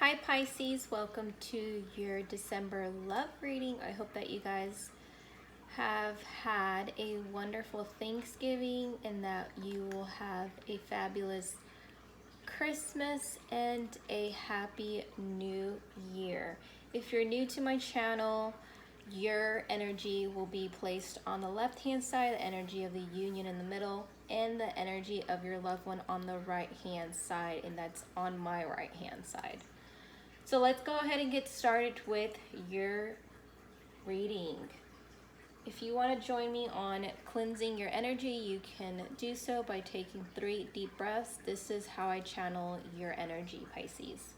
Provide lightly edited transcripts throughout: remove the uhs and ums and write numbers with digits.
Hi Pisces, welcome to your December love reading. I hope that you guys have had a wonderful Thanksgiving and that you will have a fabulous Christmas and a happy new year. If you're new to my channel, your energy will be placed on the left hand side, the energy of the union in the middle, and the energy of your loved one on the right hand side, and that's on my right hand side. So let's go ahead and get started with your reading. If you want to join me on cleansing your energy, you can do so by taking 3 deep breaths. This is how I channel your energy, Pisces.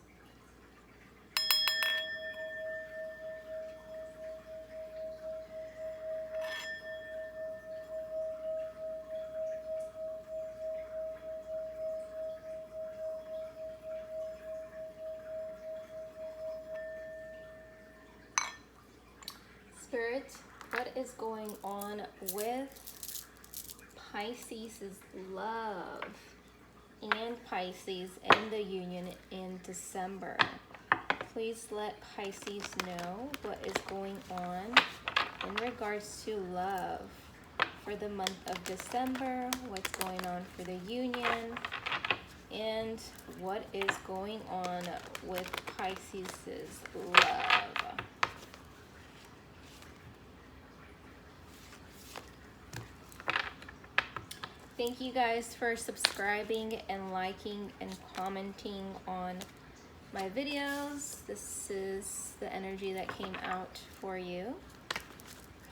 Spirit, what is going on with Pisces' love and Pisces and the union in December? Please let Pisces know what is going on in regards to love for the month of December, what's going on for the union, and what is going on with Pisces' love. Thank you guys for subscribing and liking and commenting on my videos. This is the energy that came out for you,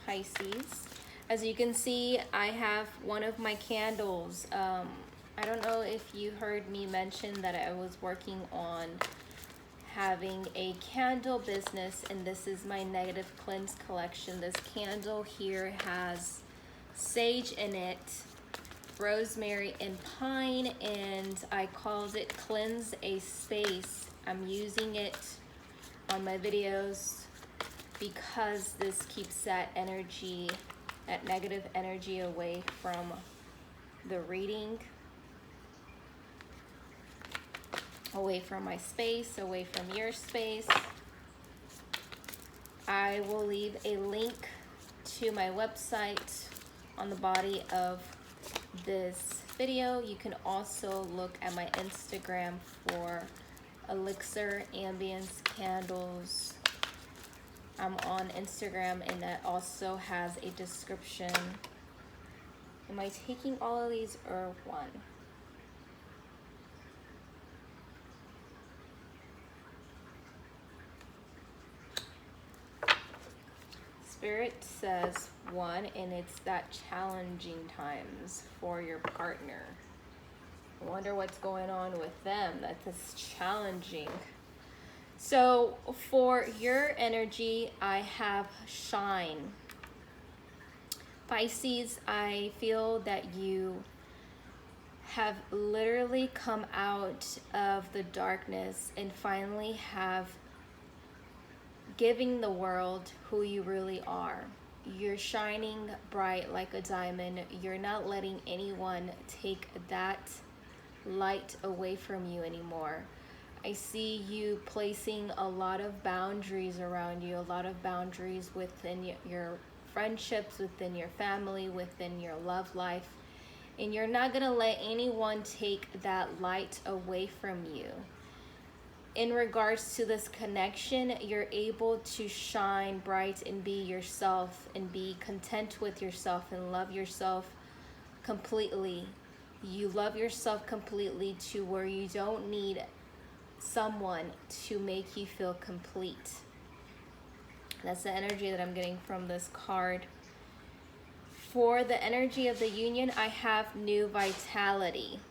Pisces. As you can see, I have one of my candles. I don't know if you heard me mention that I was working on having a candle business, and this is my negative cleanse collection. This candle here has sage in it, rosemary and pine, and I called it Cleanse a Space. I'm using it on my videos because this keeps that energy, that negative energy, away from the reading, away from my space, away from your space. I will leave a link to my website on the body of this video. You can also look at my Instagram for elixir ambience candles. I'm on Instagram, and that also has a description. Am I taking all of these or one? Spirit says one, and it's that challenging times for your partner. I wonder what's going on with them that is challenging. So for your energy, I have shine. Pisces, I feel that you have literally come out of the darkness and finally have giving the world who you really are. You're shining bright like a diamond. You're not letting anyone take that light away from you anymore. I see you placing a lot of boundaries around you, a lot of boundaries within your friendships, within your family, within your love life. And you're not gonna let anyone take that light away from you. In regards to this connection, you're able to shine bright and be yourself and be content with yourself and love yourself completely. You love yourself completely to where you don't need someone to make you feel complete. That's the energy that I'm getting from this card. For the energy of the union, I have new vitality.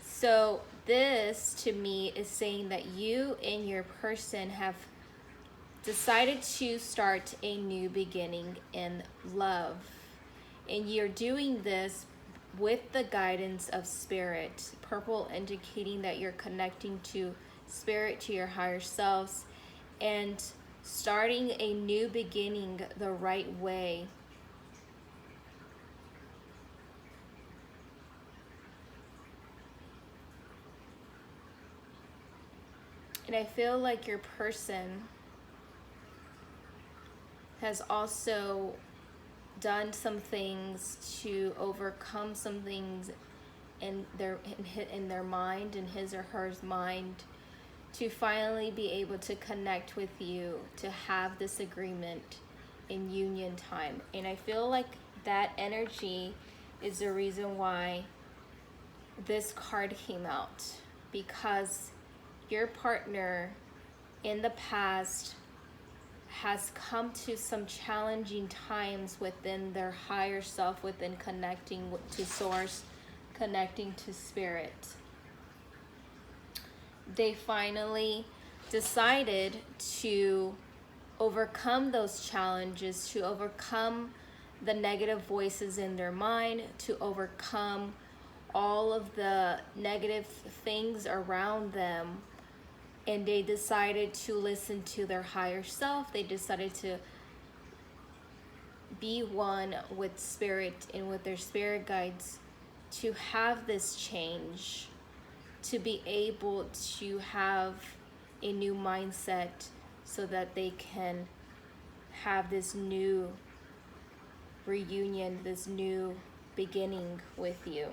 So this to me is saying that you and your person have decided to start a new beginning in love. And you're doing this with the guidance of spirit. Purple indicating that you're connecting to spirit, to your higher selves, and starting a new beginning the right way. And I feel like your person has also done some things to overcome some things in their mind, in his or her mind, to finally be able to connect with you, to have this agreement in union time. And I feel like that energy is the reason why this card came out, because your partner in the past has come to some challenging times within their higher self, within connecting to source, connecting to spirit. They finally decided to overcome those challenges, to overcome the negative voices in their mind, to overcome all of the negative things around them. And they decided to listen to their higher self. They decided to be one with spirit and with their spirit guides, to have this change, to be able to have a new mindset so that they can have this new reunion, this new beginning with you.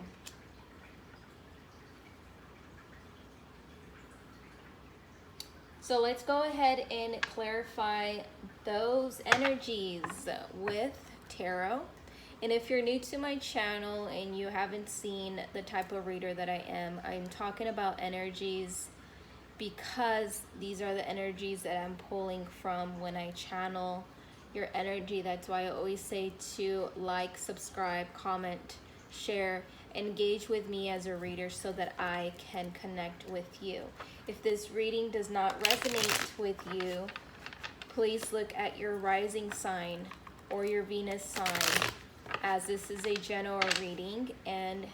So let's go ahead and clarify those energies with tarot. And if you're new to my channel and you haven't seen the type of reader that I am, I'm talking about energies because these are the energies that I'm pulling from when I channel your energy. That's why I always say to like, subscribe, comment, share, engage with me as a reader so that I can connect with you. If this reading does not resonate with you, please look at your rising sign or your Venus sign, as this is a general reading and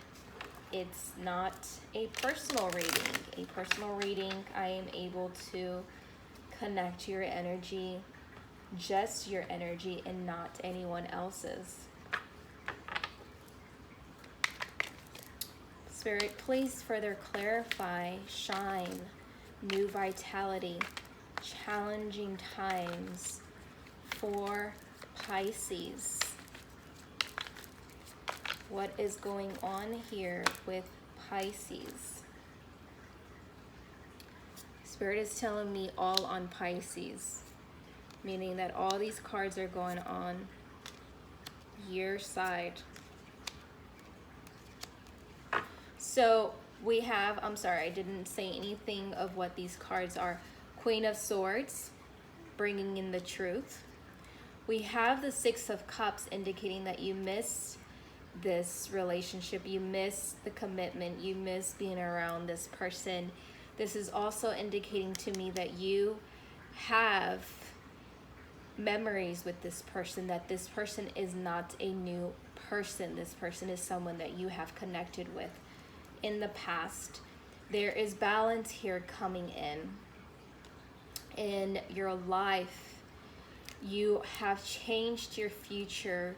it's not a personal reading. A personal reading, I am able to connect your energy, just your energy, and not anyone else's. Spirit, please further clarify, shine, new vitality, challenging times for Pisces. What is going on here with Pisces? Spirit is telling me all on Pisces, meaning that all these cards are going on your side. So we have, I'm sorry, I didn't say anything of what these cards are. Queen of Swords, bringing in the truth. We have the Six of Cups, indicating that you miss this relationship, you miss the commitment, you miss being around this person. This is also indicating to me that you have memories with this person, that this person is not a new person. This person is someone that you have connected with in the past. There is balance here coming in your life. You have changed your future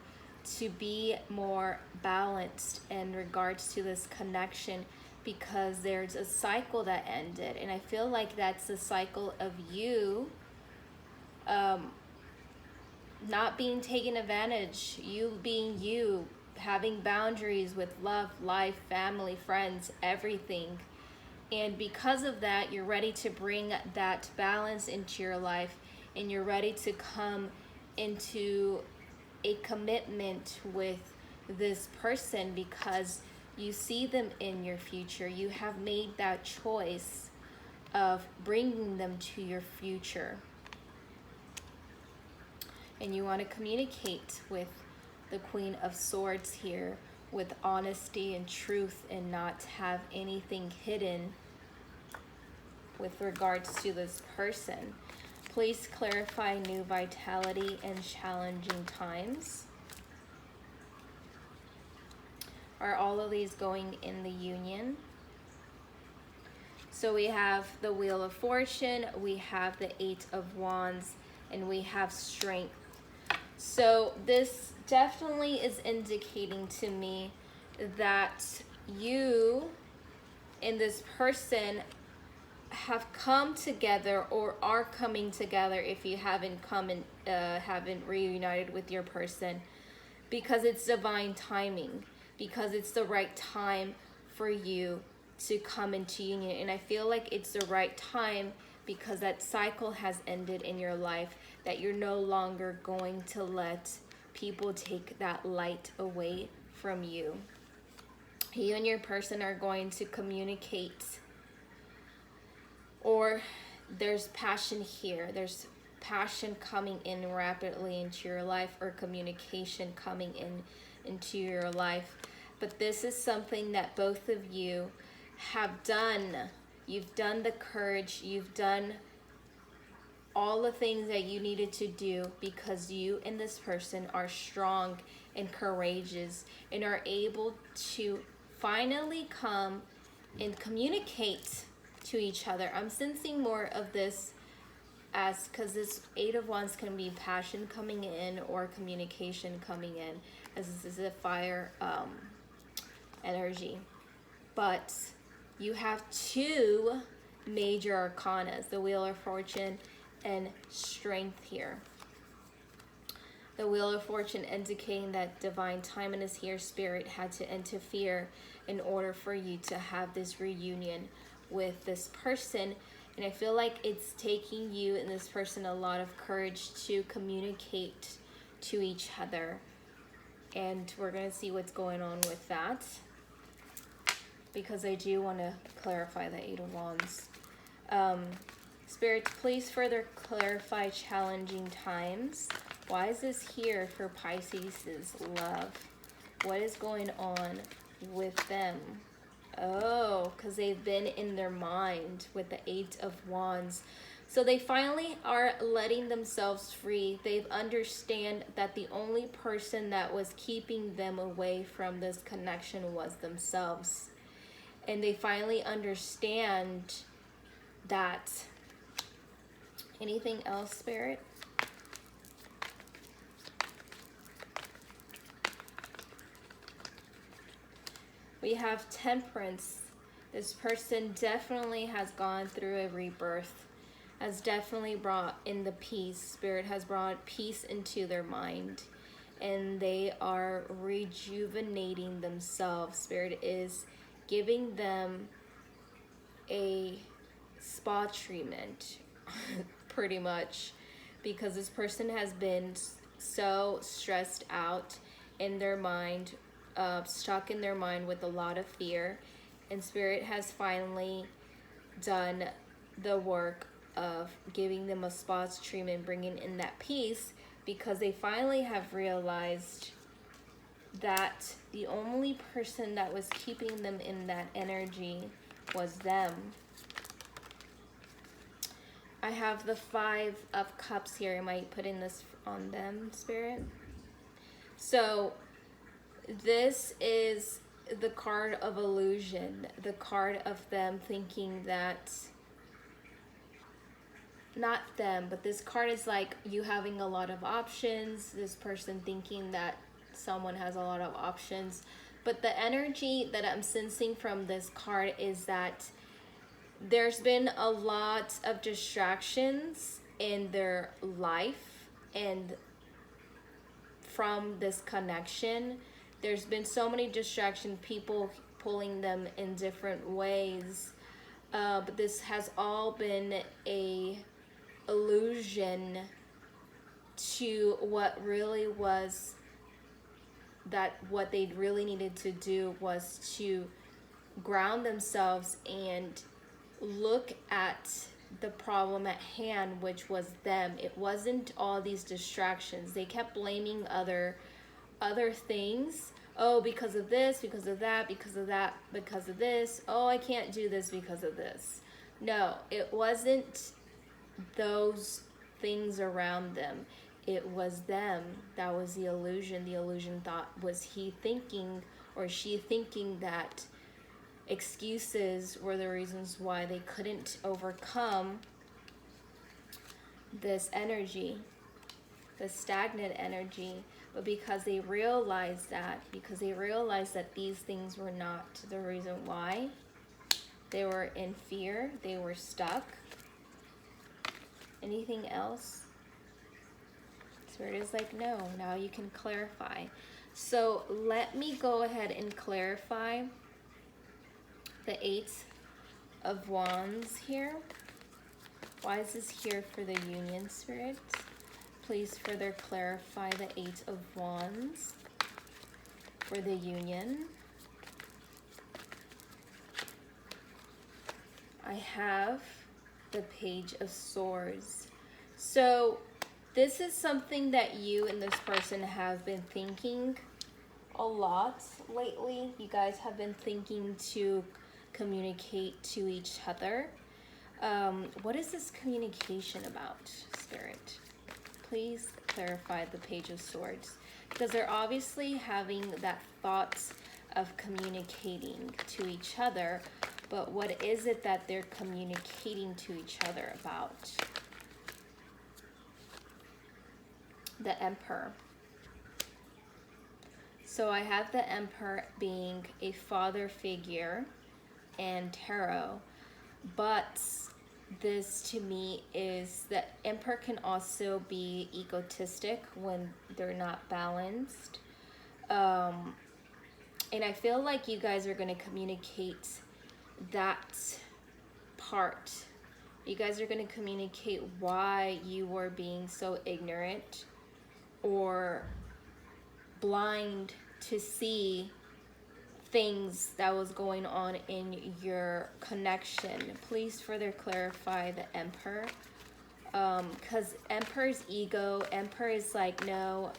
to be more balanced in regards to this connection, because there's a cycle that ended, and I feel like that's the cycle of you not being taken advantage, you being you, having boundaries with love, life, family, friends, everything. And because of that, you're ready to bring that balance into your life, and you're ready to come into a commitment with this person because you see them in your future. You have made that choice of bringing them to your future. And you want to communicate with the Queen of Swords here with honesty and truth, and not have anything hidden with regards to this person. Please clarify new vitality and challenging times. Are all of these going in the union? So we have the Wheel of Fortune, we have the Eight of Wands, and we have Strength. So this definitely is indicating to me that you and this person have come together or are coming together if you haven't haven't reunited with your person, because it's divine timing, because it's the right time for you to come into union. And I feel like it's the right time because that cycle has ended in your life, that you're no longer going to let people take that light away from you. You and your person are going to communicate, or there's passion here. There's passion coming in rapidly into your life, or communication coming into your life. But this is something that both of you have done. You've done the courage, you've done all the things that you needed to do, because you and this person are strong and courageous and are able to finally come and communicate to each other. I'm sensing more of this as, because this Eight of Wands can be passion coming in or communication coming in, as this is a fire energy. But you have two major arcanas, the Wheel of Fortune and Strength here. The Wheel of Fortune indicating that divine timing is here. Spirit had to interfere in order for you to have this reunion with this person. And I feel like it's taking you and this person a lot of courage to communicate to each other. And we're going to see what's going on with that, because I do want to clarify the Eight of Wands. Spirits, please further clarify challenging times. Why is this here for Pisces' love? What is going on with them? Oh, because they've been in their mind with the Eight of Wands. So they finally are letting themselves free. They've understand that the only person that was keeping them away from this connection was themselves. And they finally understand that. Anything else, Spirit? We have Temperance. This person definitely has gone through a rebirth, has definitely brought in the peace. Spirit has brought peace into their mind, and they are rejuvenating themselves. Spirit is giving them a spa treatment, pretty much, because this person has been so stressed out in their mind, stuck in their mind with a lot of fear, and Spirit has finally done the work of giving them a spa treatment, bringing in that peace, because they finally have realized that the only person that was keeping them in that energy was them. I have the Five of Cups here. I might put in this on them, Spirit. So this is the card of illusion, the card of them thinking that, not them, but this card is like you having a lot of options, this person thinking that someone has a lot of options. But the energy that I'm sensing from this card is that there's been a lot of distractions in their life, and from this connection, there's been so many distractions, people pulling them in different ways. But this has all been a illusion to what really was, that what they really needed to do was to ground themselves and look at the problem at hand, which was them. It wasn't all these distractions. They kept blaming other things. Oh, because of this, because of that, because of that, because of this. Oh, I can't do this because of this. No, it wasn't those things around them. It was them. That was the illusion. The illusion thought was he thinking or she thinking that excuses were the reasons why they couldn't overcome this energy, the stagnant energy. But because they realized that, these things were not the reason why, They were in fear. They were stuck. Anything else? Spirit is like, no, now you can clarify. So let me go ahead and clarify the Eight of Wands here. Why is this here for the union, Spirit? Please further clarify the Eight of Wands for the union. I have the Page of Swords. So this is something that you and this person have been thinking a lot lately. You guys have been thinking to communicate to each other. What is this communication about, Spirit? Please clarify the Page of Swords, because they're obviously having that thought of communicating to each other, but what is it that they're communicating to each other about? The Emperor. So I have the Emperor being a father figure and tarot, but this to me is the Emperor can also be egotistic when they're not balanced. And I feel like you guys are going to communicate that part. You guys are going to communicate why you were being so ignorant or blind to see things that was going on in your connection. Please further clarify the Emperor, because Emperor's ego, Emperor is like, no,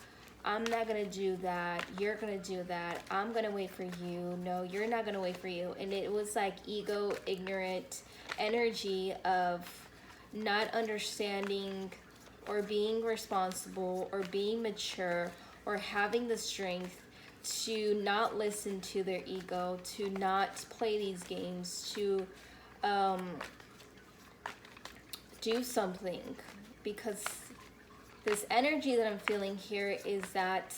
I'm not gonna do that, you're gonna do that, I'm gonna wait for you, no, you're not gonna wait for you. And it was like ego, ignorant energy of not understanding or being responsible or being mature or having the strength to not listen to their ego, to not play these games, to do something. Because this energy that I'm feeling here is that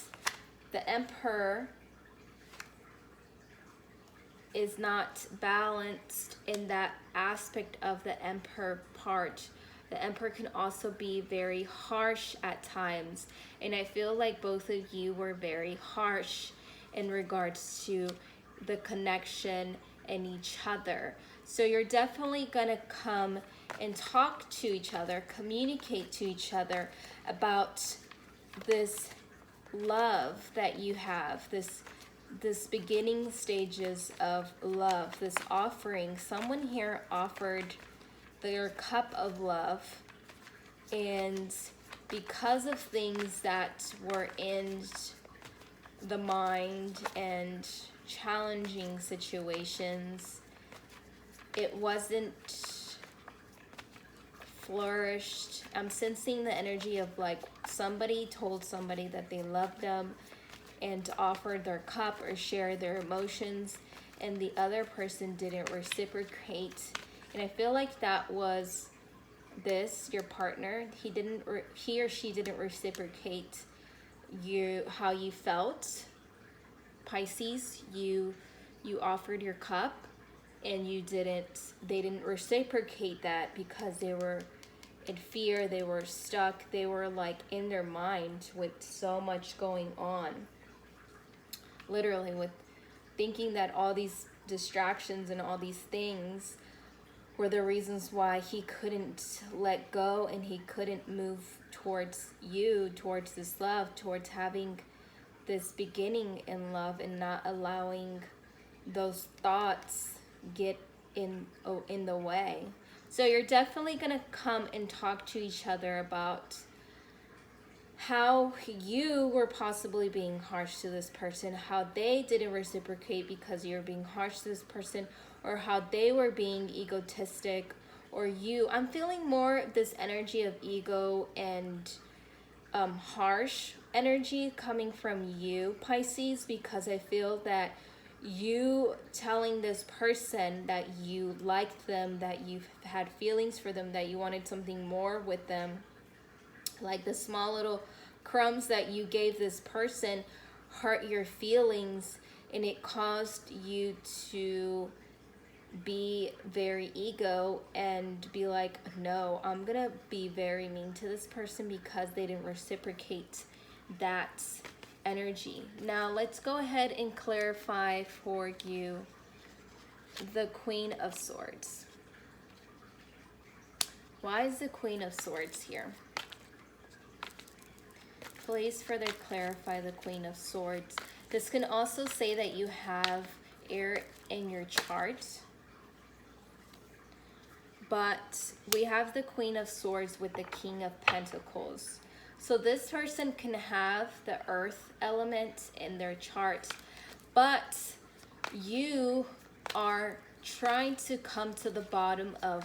the Emperor is not balanced in that aspect of the Emperor part. The Emperor can also be very harsh at times. And I feel like both of you were very harsh in regards to the connection and each other. So you're definitely gonna come and talk to each other, communicate to each other about this love that you have, this beginning stages of love, this offering. Someone here offered their cup of love, and because of things that were in the mind and challenging situations, it wasn't flourished. I'm sensing the energy of like somebody told somebody that they loved them and offered their cup or share their emotions, and the other person didn't reciprocate. And I feel like that was your partner. He or she didn't reciprocate how you felt. Pisces, you offered your cup and they didn't reciprocate that because they were in fear, they were stuck, they were like in their mind with so much going on. Literally with thinking that all these distractions and all these things were the reasons why he couldn't let go and he couldn't move towards you, towards this love, towards having this beginning in love, and not allowing those thoughts get in the way. So you're definitely gonna come and talk to each other about how you were possibly being harsh to this person, how they didn't reciprocate because you're being harsh to this person, or how they were being egotistic, or I'm feeling more this energy of ego and harsh energy coming from you, Pisces, because I feel that you telling this person that you liked them, that you've had feelings for them, that you wanted something more with them, like the small little crumbs that you gave this person hurt your feelings, and it caused you to be very ego and be like, no, I'm gonna be very mean to this person because they didn't reciprocate that energy. Now let's go ahead and clarify for you the Queen of Swords. Why is the Queen of Swords here? Please further clarify the Queen of Swords. This can also say that you have air in your chart. But we have the Queen of Swords with the King of Pentacles. So this person can have the earth element in their chart, but you are trying to come to the bottom of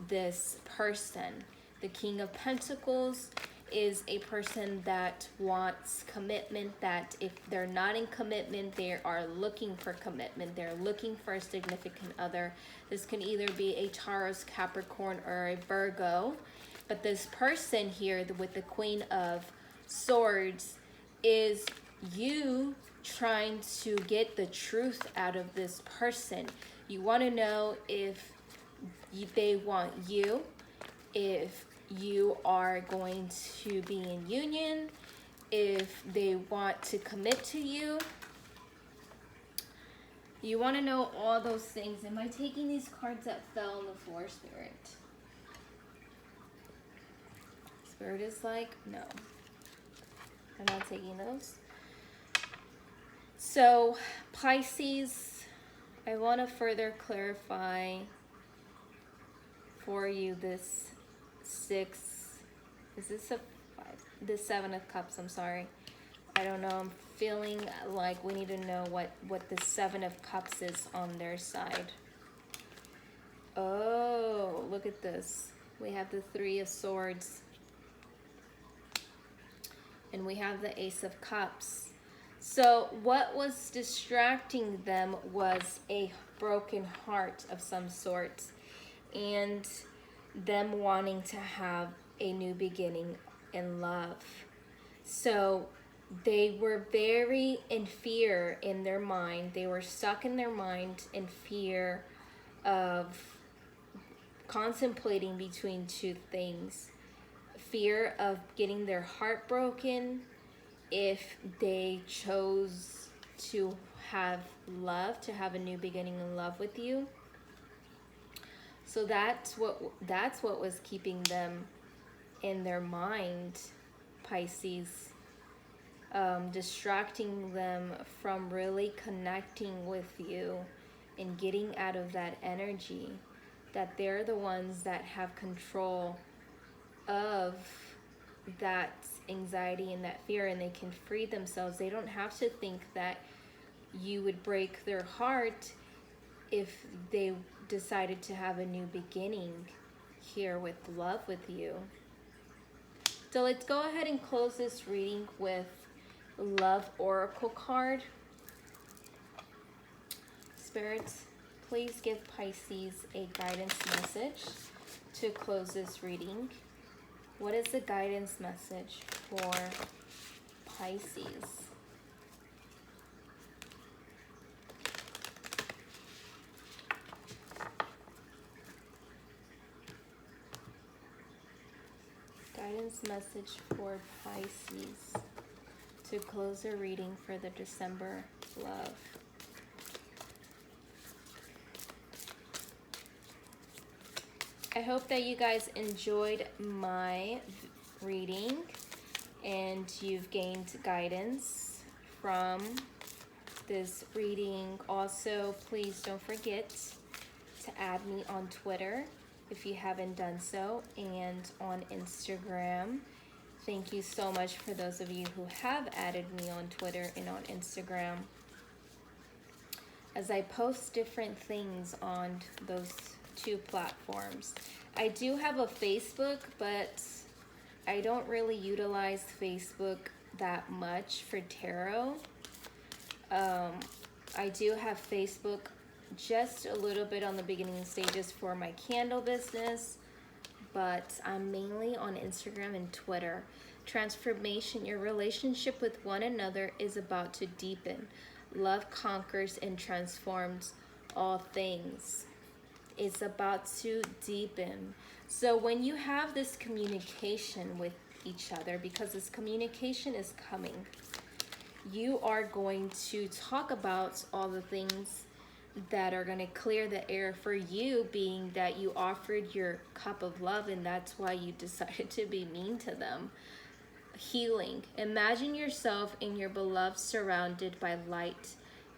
this person. The King of Pentacles is a person that wants commitment, that if they're not in commitment, they are looking for commitment. They're looking for a significant other. This can either be a Taurus, Capricorn, or a Virgo. But this person here with the Queen of Swords is you trying to get the truth out of this person. You want to know if they want you, if you are going to be in union, if they want to commit to you. You want to know all those things. Am I taking these cards that fell on the floor, Spirit? Spirit is like, no. I'm not taking those. So, Pisces, I want to further clarify for you this the Seven of Cups, I'm sorry. I don't know, I'm feeling like we need to know what the Seven of Cups is on their side. Oh, look at this. We have the Three of Swords. And we have the Ace of Cups. So what was distracting them was a broken heart of some sort, and them wanting to have a new beginning in love. So they were very in fear in their mind. They were stuck in their mind in fear of contemplating between two things. Fear of getting their heart broken if they chose to have love, to have a new beginning in love with you. So that's what was keeping them in their mind, Pisces, distracting them from really connecting with you and getting out of that energy, that they're the ones that have control of that anxiety and that fear, and they can free themselves. They don't have to think that you would break their heart if they decided to have a new beginning here with love with you. So let's go ahead and close this reading with Love Oracle card. Spirits, please give Pisces a guidance message to close this reading. What is the guidance message for Pisces? Guidance message for Pisces to close a reading for the December love. I hope that you guys enjoyed my reading and you've gained guidance from this reading. Also, please don't forget to add me on Twitter if you haven't done so, and on Instagram. Thank you so much for those of you who have added me on Twitter and on Instagram, as I post different things on those two platforms. I do have a Facebook, but I don't really utilize Facebook that much for tarot. I do have Facebook just a little bit on the beginning stages for my candle business, but I'm mainly on Instagram and Twitter. Transformation, your relationship with one another is about to deepen. Love conquers and transforms all things. It's about to deepen. So when you have this communication with each other, because this communication is coming, you are going to talk about all the things that are going to clear the air for you, being that you offered your cup of love and that's why you decided to be mean to them. Healing. Imagine yourself and your beloved surrounded by light.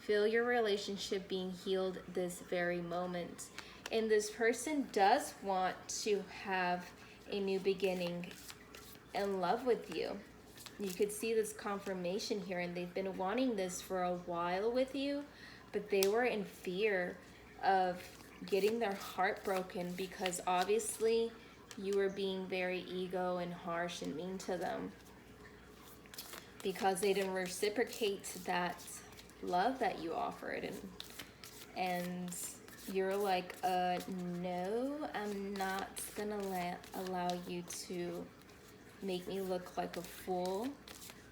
Feel your relationship being healed this very moment. And this person does want to have a new beginning in love with you. You could see this confirmation here, and they've been wanting this for a while with you, but they were in fear of getting their heart broken because obviously you were being very ego and harsh and mean to them because they didn't reciprocate that love that you offered, and you're like, no, I'm not gonna allow you to make me look like a fool.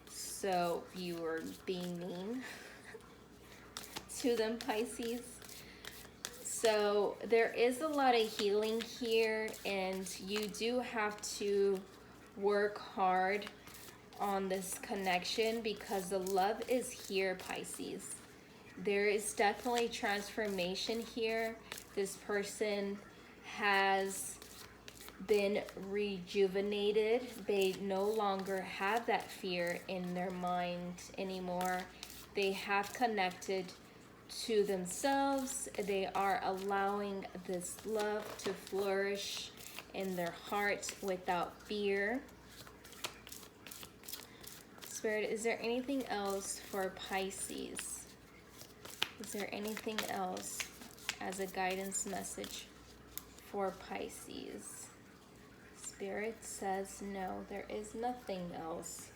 So you were being mean to them, Pisces. So there is a lot of healing here, and you do have to work hard on this connection because the love is here, Pisces. There is definitely transformation here. This person has been rejuvenated. They no longer have that fear in their mind anymore. They have connected to themselves. They are allowing this love to flourish in their heart without fear. Spirit, is there anything else for Pisces? Is there anything else as a guidance message for Pisces? Spirit says no, there is nothing else.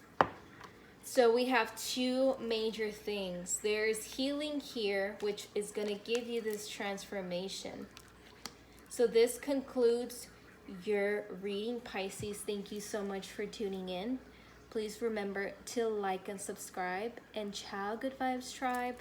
So we have two major things. There's healing here, which is going to give you this transformation. So this concludes your reading, Pisces. Thank you so much for tuning in. Please remember to like and subscribe. And ciao, Good Vibes Tribe.